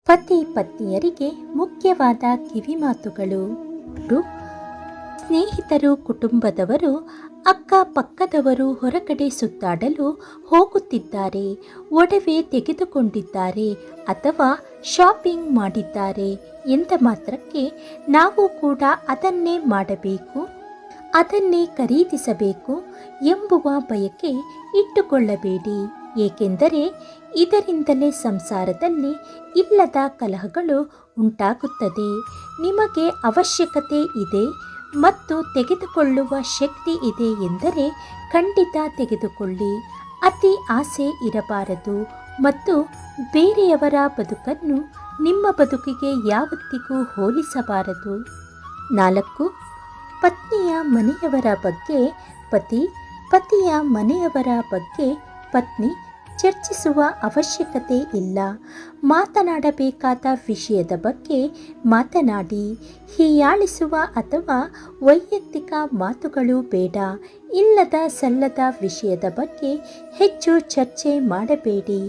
ಪತಿ ಪತ್ನಿಯರಿಗೆ ಮುಖ್ಯವಾದ ಕಿವಿಮಾತುಗಳು. ಸ್ನೇಹಿತರು, ಕುಟುಂಬದವರು, ಅಕ್ಕಪಕ್ಕದವರು ಹೊರಗಡೆ ಸುತ್ತಾಡಲು ಹೋಗುತ್ತಿದ್ದಾರೆ, ಒಡವೆ ತೆಗೆದುಕೊಂಡಿದ್ದಾರೆ ಅಥವಾ ಶಾಪಿಂಗ್ ಮಾಡಿದ್ದಾರೆ ಎಂದ ಮಾತ್ರಕ್ಕೆ ನಾವು ಕೂಡ ಅದನ್ನೇ ಮಾಡಬೇಕು, ಅದನ್ನೇ ಖರೀದಿಸಬೇಕು ಎಂಬುವ ಬಯಕೆ ಇಟ್ಟುಕೊಳ್ಳಬೇಡಿ. ಏಕೆಂದರೆ ಇದರಿಂದಲೇ ಸಂಸಾರದಲ್ಲಿ ಇಲ್ಲದ ಕಲಹಗಳು ಉಂಟಾಗುತ್ತದೆ. ನಿಮಗೆ ಅವಶ್ಯಕತೆ ಇದೆ ಮತ್ತು ತೆಗೆದುಕೊಳ್ಳುವ ಶಕ್ತಿ ಇದೆ ಎಂದರೆ ಖಂಡಿತ ತೆಗೆದುಕೊಳ್ಳಿ. ಅತಿ ಆಸೆ ಇರಬಾರದು ಮತ್ತು ಬೇರೆಯವರ ಬದುಕನ್ನು ನಿಮ್ಮ ಬದುಕಿಗೆ ಯಾವತ್ತಿಗೂ ಹೋಲಿಸಬಾರದು. 4. ಪತ್ನಿಯ ಮನೆಯವರ ಬಗ್ಗೆ ಪತಿ, ಪತಿಯ ಮನೆಯವರ ಬಗ್ಗೆ ಪತ್ನಿ ಚರ್ಚಿಸುವ ಅವಶ್ಯಕತೆ ಇಲ್ಲ. ಮಾತನಾಡಬೇಕಾದ ವಿಷಯದ ಬಗ್ಗೆ ಮಾತನಾಡಿ. ಹೀಯಾಳಿಸುವ ಅಥವಾ ವೈಯಕ್ತಿಕ ಮಾತುಗಳು ಬೇಡ. ಇಲ್ಲದ ಸಲ್ಲದ ವಿಷಯದ ಬಗ್ಗೆ ಹೆಚ್ಚು ಚರ್ಚೆ ಮಾಡಬೇಡಿ.